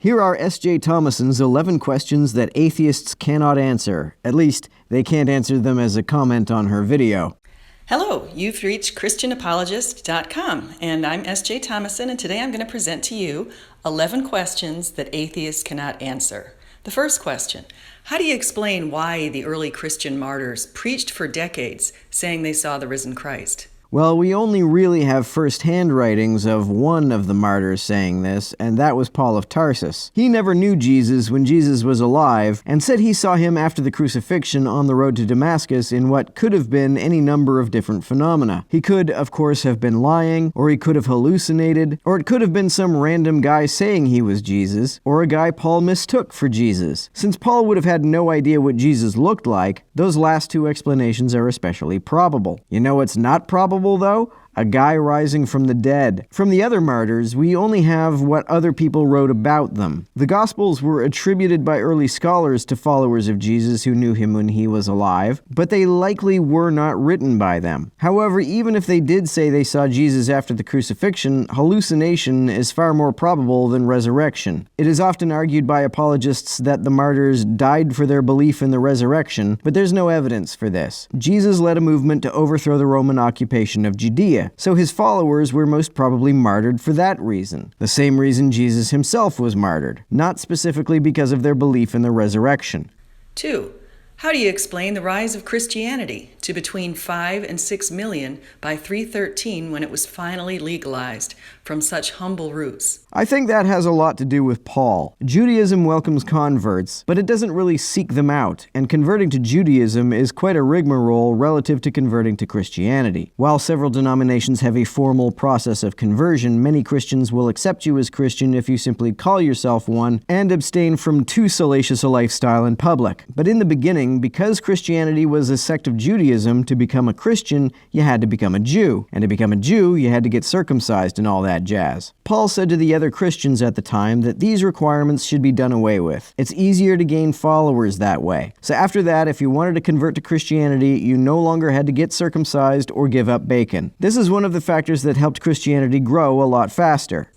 Here are S.J. Thomason's 11 questions that atheists cannot answer. At least, they can't answer them as a comment on her video. Hello, you've reached ChristianApologist.com, and I'm S.J. Thomason, and today I'm going to present to you 11 questions that atheists cannot answer. The first question: how do you explain why the early Christian martyrs preached for decades, saying they saw the risen Christ? Well, we only really have first-hand writings of one of the martyrs saying this, and that was Paul of Tarsus. He never knew Jesus when Jesus was alive, and said he saw him after the crucifixion on the road to Damascus in what could have been any number of different phenomena. He could, of course, have been lying, or he could have hallucinated, or it could have been some random guy saying he was Jesus, or a guy Paul mistook for Jesus. Since Paul would have had no idea what Jesus looked like, those last two explanations are especially probable. You know what's not probable, though? A guy rising from the dead. From the other martyrs, we only have what other people wrote about them. The Gospels were attributed by early scholars to followers of Jesus who knew him when he was alive, but they likely were not written by them. However, even if they did say they saw Jesus after the crucifixion, hallucination is far more probable than resurrection. It is often argued by apologists that the martyrs died for their belief in the resurrection, but there's no evidence for this. Jesus led a movement to overthrow the Roman occupation of Judea, so his followers were most probably martyred for that reason. The same reason Jesus himself was martyred, not specifically because of their belief in the resurrection. 2. How do you explain the rise of Christianity to between 5 and 6 million by 313 when it was finally legalized from such humble roots? I think that has a lot to do with Paul. Judaism welcomes converts, but it doesn't really seek them out, and converting to Judaism is quite a rigmarole relative to converting to Christianity. While several denominations have a formal process of conversion, many Christians will accept you as Christian if you simply call yourself one and abstain from too salacious a lifestyle in public. But in the beginning, because Christianity was a sect of Judaism, to become a Christian, you had to become a Jew. And to become a Jew, you had to get circumcised and all that jazz. Paul said to the other Christians at the time that these requirements should be done away with. It's easier to gain followers that way. So after that, if you wanted to convert to Christianity, you no longer had to get circumcised or give up bacon. This is one of the factors that helped Christianity grow a lot faster.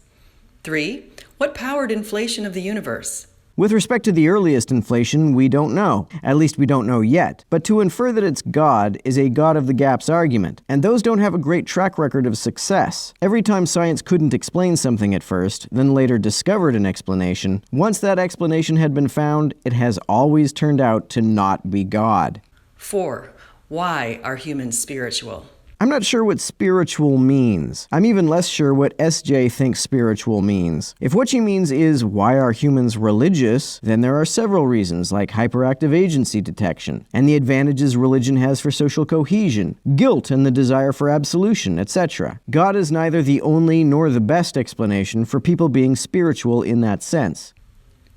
3. What powered inflation of the universe? With respect to the earliest inflation, we don't know. At least we don't know yet. But to infer that it's God is a God of the gaps argument, and those don't have a great track record of success. Every time science couldn't explain something at first, then later discovered an explanation, once that explanation had been found, it has always turned out to not be God. 4. Why are humans spiritual? I'm not sure what spiritual means. I'm even less sure what S.J. thinks spiritual means. If what she means is, why are humans religious, then there are several reasons, like hyperactive agency detection, and the advantages religion has for social cohesion, guilt and the desire for absolution, etc. God is neither the only nor the best explanation for people being spiritual in that sense.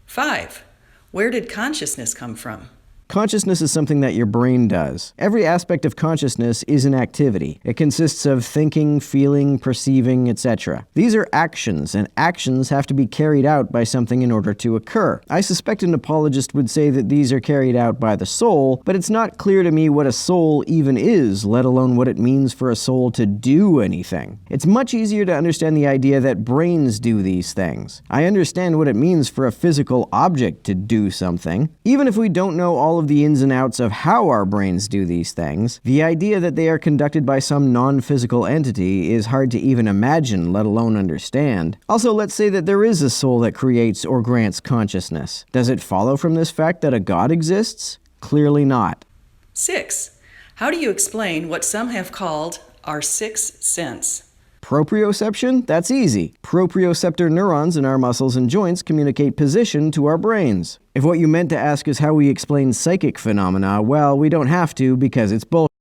5. Where did consciousness come from? Consciousness is something that your brain does. Every aspect of consciousness is an activity. It consists of thinking, feeling, perceiving, etc. These are actions, and actions have to be carried out by something in order to occur. I suspect an apologist would say that these are carried out by the soul, but it's not clear to me what a soul even is, let alone what it means for a soul to do anything. It's much easier to understand the idea that brains do these things. I understand what it means for a physical object to do something. Even if we don't know all of the ins and outs of how our brains do these things, the idea that they are conducted by some non-physical entity is hard to even imagine, let alone understand. Also, let's say that there is a soul that creates or grants consciousness. Does it follow from this fact that a God exists? Clearly not. 6. How do you explain what some have called our sixth sense? Proprioception? That's easy. Proprioceptor neurons in our muscles and joints communicate position to our brains. If what you meant to ask is how we explain psychic phenomena, well, we don't have to because it's bullshit.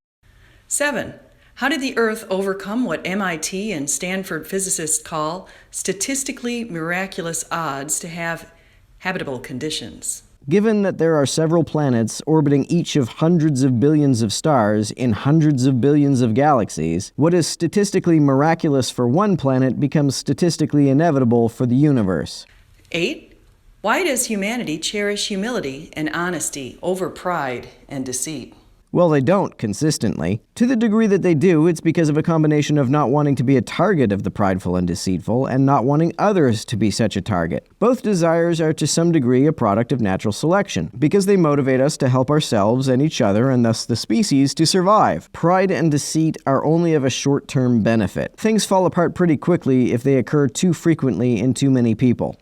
7. How did the Earth overcome what MIT and Stanford physicists call statistically miraculous odds to have habitable conditions? Given that there are several planets orbiting each of hundreds of billions of stars in hundreds of billions of galaxies, what is statistically miraculous for one planet becomes statistically inevitable for the universe. 8. Why does humanity cherish humility and honesty over pride and deceit? Well, they don't consistently. To the degree that they do, it's because of a combination of not wanting to be a target of the prideful and deceitful, and not wanting others to be such a target. Both desires are to some degree a product of natural selection, because they motivate us to help ourselves and each other, and thus the species, to survive. Pride and deceit are only of a short-term benefit. Things fall apart pretty quickly if they occur too frequently in too many people.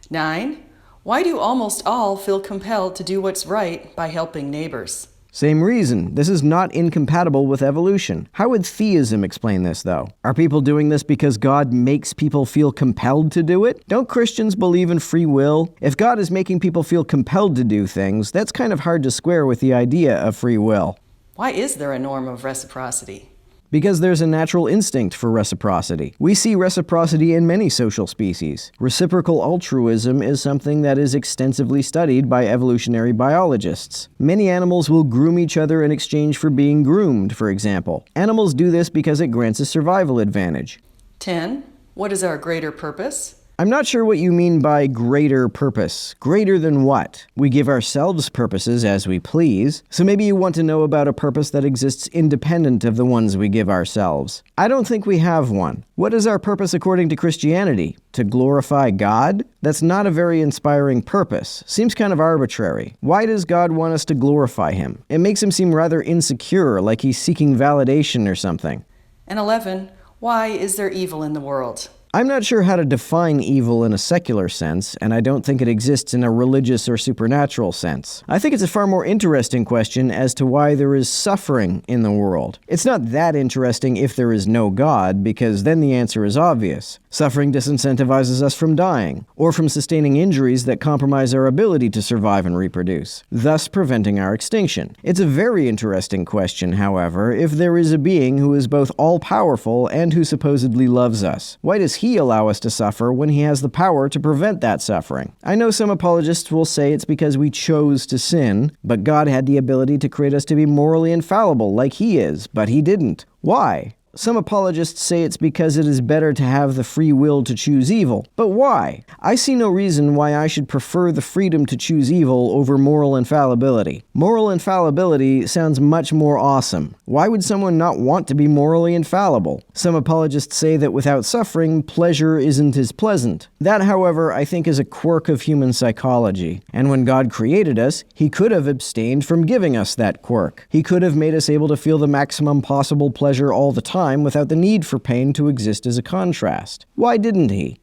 9. Why do almost all feel compelled to do what's right by helping neighbors? Same reason. This is not incompatible with evolution. How would theism explain this, though? Are people doing this because God makes people feel compelled to do it? Don't Christians believe in free will? If God is making people feel compelled to do things, that's kind of hard to square with the idea of free will. Why is there a norm of reciprocity? Because there's a natural instinct for reciprocity. We see reciprocity in many social species. Reciprocal altruism is something that is extensively studied by evolutionary biologists. Many animals will groom each other in exchange for being groomed, for example. Animals do this because it grants a survival advantage. 10. What is our greater purpose? I'm not sure what you mean by greater purpose. Greater than what? We give ourselves purposes as we please, so maybe you want to know about a purpose that exists independent of the ones we give ourselves. I don't think we have one. What is our purpose according to Christianity? To glorify God? That's not a very inspiring purpose. Seems kind of arbitrary. Why does God want us to glorify Him? It makes Him seem rather insecure, like He's seeking validation or something. And 11. Why is there evil in the world? I'm not sure how to define evil in a secular sense, and I don't think it exists in a religious or supernatural sense. I think it's a far more interesting question as to why there is suffering in the world. It's not that interesting if there is no God, because then the answer is obvious. Suffering disincentivizes us from dying, or from sustaining injuries that compromise our ability to survive and reproduce, thus preventing our extinction. It's a very interesting question, however, if there is a being who is both all-powerful and who supposedly loves us. Why does He allow us to suffer when He has the power to prevent that suffering? I know some apologists will say it's because we chose to sin, but God had the ability to create us to be morally infallible like He is, but He didn't. Why? Some apologists say it's because it is better to have the free will to choose evil. But why? I see no reason why I should prefer the freedom to choose evil over moral infallibility. Moral infallibility sounds much more awesome. Why would someone not want to be morally infallible? Some apologists say that without suffering, pleasure isn't as pleasant. That, however, I think is a quirk of human psychology. And when God created us, He could have abstained from giving us that quirk. He could have made us able to feel the maximum possible pleasure all the time without the need for pain to exist as a contrast. Why didn't He?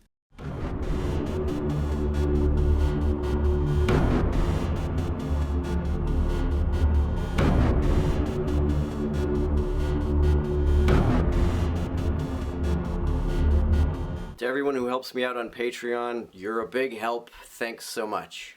To everyone who helps me out on Patreon, you're a big help. Thanks so much.